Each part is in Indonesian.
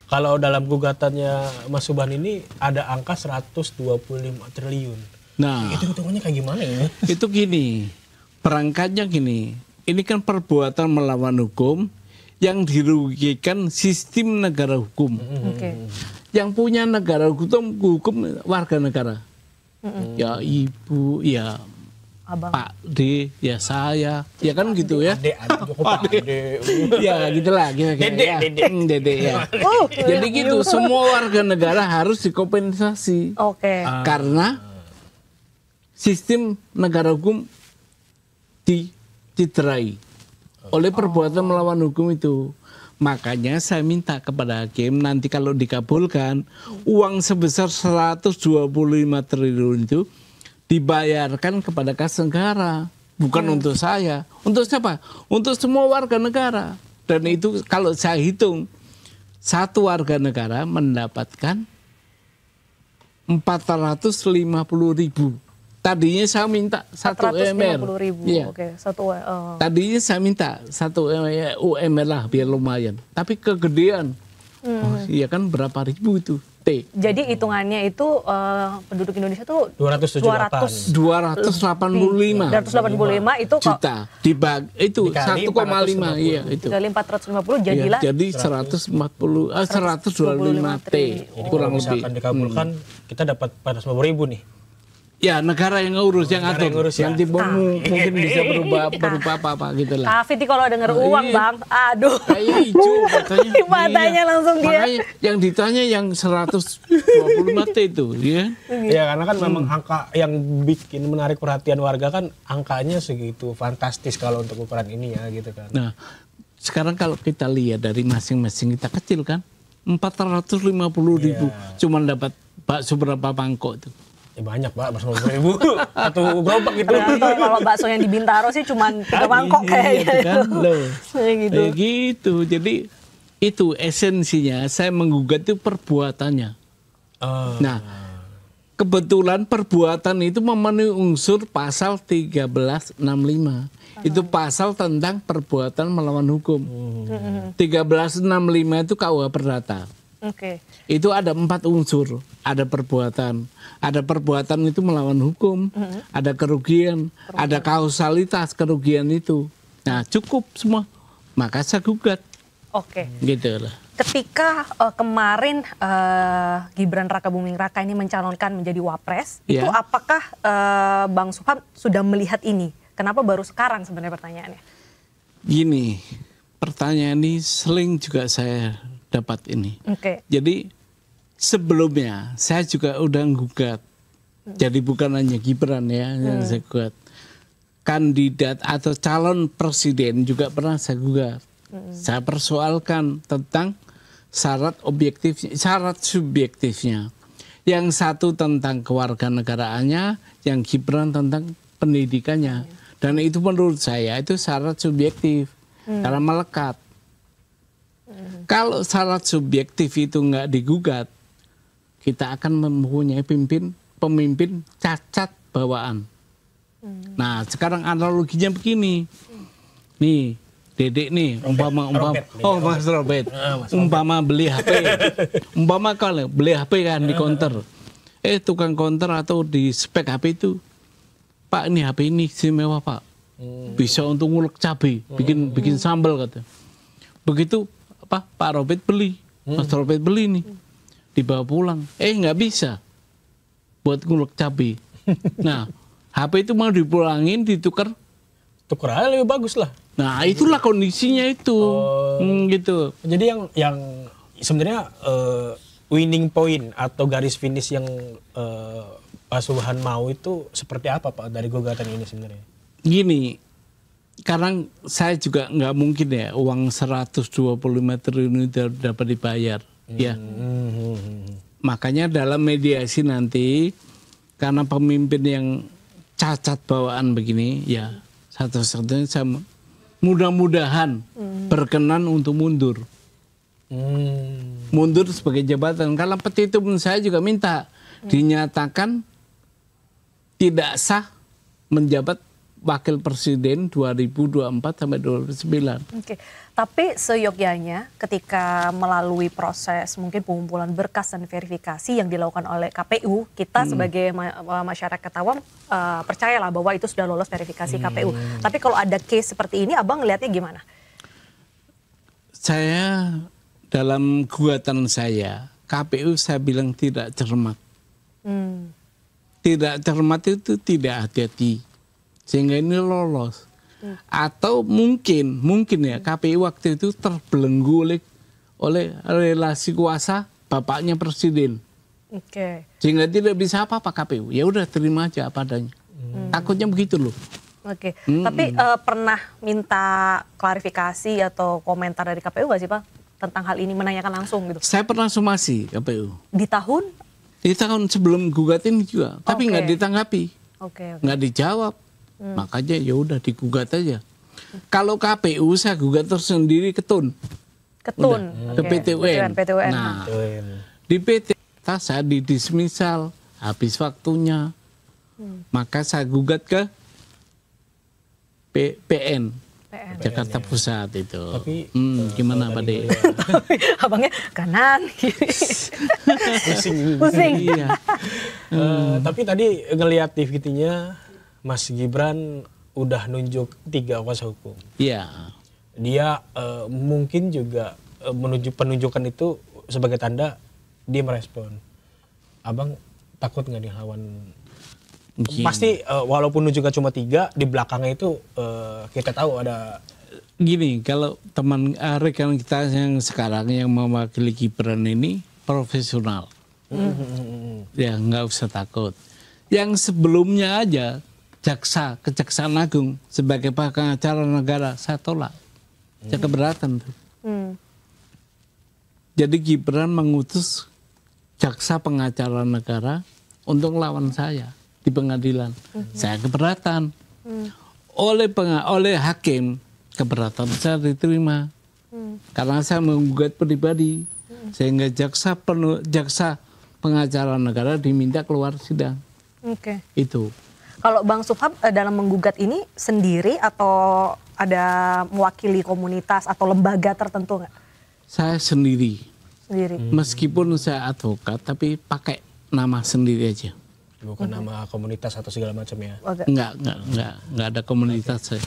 Kalau dalam gugatannya Mas Subhan ini ada angka 125 triliun. Nah, itu hitungannya kayak gimana ya? Itu gini, perangkatnya gini. Ini kan perbuatan melawan hukum yang dirugikan sistem negara hukum. Yang punya negara hukum warga negara. Ya ibu, ya Abang. Pak D, ya saya, ya kan gitu ya. Ade. Ya gitulah, Dede ya. Jadi gitu, semua warga negara harus dikompensasi. Oke. Karena sistem negara hukum dicederai oleh perbuatan melawan hukum itu. Makanya saya minta kepada hakim nanti kalau dikabulkan uang sebesar 125 triliun itu dibayarkan kepada kas negara, bukan untuk saya. Untuk siapa? Untuk semua warga negara. Dan itu kalau saya hitung, satu warga negara mendapatkan 450.000. Tadinya saya minta 1 UMR. 450.000. Iya. Oke, 1 Tadinya saya minta 1 UMR lah biar lumayan. Tapi kegedean. Iya kan berapa ribu itu? T. Jadi hitungannya itu penduduk Indonesia tuh 285 285 itu juta dibagi itu 1,5 iya itu. Kali 450 jadilah Jadi 125 T kurang lebih. Misalkan dikabulkan kita dapat 450.000 nih. Ya negara yang ngurus, yang Negara atur. yang ngurus, ya. Nanti mungkin bisa berupa apa gitu lah. Kak Fiti kalau denger uang Bang, aduh. Kayak hijau katanya. Matanya langsung dia. Makanya yang ditanya yang 125 T itu, ya. Ya karena kan memang angka yang bikin menarik perhatian warga kan angkanya segitu fantastis kalau untuk ukuran ini ya gitu kan. Nah, sekarang kalau kita lihat dari masing-masing kita kecil kan, 450.000 cuman dapat bakso berapa mangkok itu. Ya banyak Pak, 450.000 satu gerobak gitu. Kalau bakso yang di Bintaro sih cuma 3 mangkok kayaknya. Kan, loh. Gitu. Kayak gitu. Jadi itu esensinya saya menggugat itu perbuatannya. Nah, kebetulan perbuatan itu memenuhi unsur pasal 1365. Itu pasal tentang perbuatan melawan hukum. 1365 itu KUH Perdata. Oke. Itu ada 4 unsur. Ada perbuatan itu melawan hukum, ada kerugian, ada kausalitas kerugian itu. Nah cukup semua, maka saya gugat. Oke. Gitu lah. Ketika kemarin Gibran Rakabuming Raka ini mencalonkan menjadi wapres, itu apakah Bang Subhan sudah melihat ini? Kenapa baru sekarang sebenarnya pertanyaannya? Gini, pertanyaan ini sering juga saya dapat ini. Jadi sebelumnya saya juga udah gugat. Jadi bukan hanya Gibran ya yang saya gugat. Kandidat atau calon presiden juga pernah saya gugat. Saya persoalkan tentang syarat objektifnya, syarat subjektifnya. Yang satu tentang kewarganegaraannya, yang Gibran tentang pendidikannya. Dan itu menurut saya itu syarat subjektif karena melekat. Kalau syarat subjektif itu nggak digugat, kita akan mempunyai pemimpin cacat bawaan. Nah, sekarang analoginya begini. Nih, Dedek nih, Mas Robert. Umpama beli HP. Umpama kalau beli HP kan di counter. Tukang counter atau di spek HP itu, Pak, ini HP ini istimewa, Pak. Bisa untuk ngulek cabai, bikin sambal kata. Begitu Pak Robert beli, Mas Robert beli nih. Dibawa pulang, nggak bisa buat ngulek cabai. Nah, HP itu mau dipulangin, tuker aja lebih bagus lah. Nah, itulah kondisinya itu, gitu. Jadi yang sebenarnya winning point atau garis finish yang Pak Subhan mau itu seperti apa Pak dari gugatan ini sebenarnya? Gini, karena saya juga nggak mungkin ya uang 125 triliun itu dapat dibayar. Ya, makanya dalam mediasi nanti karena pemimpin yang cacat bawaan begini, ya satu-satunya saya mudah-mudahan berkenan untuk mundur, mundur sebagai jabatan. Kalau petitum saya juga minta dinyatakan tidak sah menjabat wakil presiden 2024 sampai 2029. Oke. Tapi seyogyanya ketika melalui proses mungkin pengumpulan berkas dan verifikasi yang dilakukan oleh KPU, kita sebagai masyarakat awam percayalah bahwa itu sudah lolos verifikasi KPU. Tapi kalau ada case seperti ini, Abang ngelihatnya gimana? Saya dalam gugatan saya, KPU saya bilang tidak cermat. Tidak cermat itu tidak hati-hati. Sehingga ini lolos. Atau mungkin ya KPU waktu itu terbelenggu oleh relasi kuasa bapaknya presiden. Sehingga tidak bisa apa-apa KPU. Ya udah terima aja apa adanya. Takutnya begitu loh. Tapi pernah minta klarifikasi atau komentar dari KPU nggak sih Pak tentang hal ini, menanyakan langsung gitu? Saya pernah somasi KPU. Di tahun? Di tahun sebelum gugat ini juga, tapi nggak ditanggapi, nggak dijawab. Makanya ya udah digugat aja. Kalau KPU saya gugat tersendiri ke TUN. Ke PT UN. Nah, di PT saya didismisal habis waktunya. Maka saya gugat ke PN. Jakarta Pusat itu. Tapi gimana Pak De? Abangnya kanan, kiri. Pusing. Iya. Tapi tadi ngelihat DVD-nya Mas Gibran udah nunjuk 3 kuasa hukum. Iya. Dia mungkin juga penunjukan itu sebagai tanda dia merespon. Abang takut nggak dilawan? Pasti walaupun nunjuknya cuma 3, di belakangnya itu kita tahu ada. Gini, kalau teman rekan kita yang sekarang yang mewakili Gibran ini profesional. Ya nggak usah takut. Yang sebelumnya aja Kejaksaan Agung sebagai pengacara negara saya tolak. Saya keberatan tuh. Jadi Gibran mengutus jaksa pengacara negara untuk lawan saya di pengadilan. Saya keberatan. Oleh hakim keberatan saya diterima. Karena saya menggugat pribadi. Sehingga jaksa pengacara negara diminta keluar sidang. Itu. Kalau Bang Subham dalam menggugat ini sendiri atau ada mewakili komunitas atau lembaga tertentu nggak? Saya sendiri. Meskipun saya advokat tapi pakai nama sendiri aja. Bukan nama komunitas atau segala macam ya? Enggak ada komunitas saya.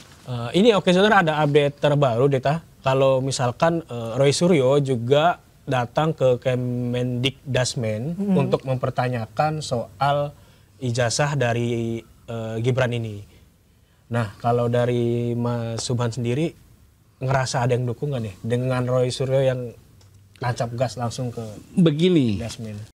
Ini oke saudara, ada update terbaru Deta. Kalau misalkan Roy Suryo juga datang ke Kemendikdasmen untuk mempertanyakan soal ijazah dari Gibran ini. Nah, kalau dari Mas Subhan sendiri ngerasa ada yang dukung nggak nih dengan Roy Suryo yang tancap gas langsung ke begini? Dasmen?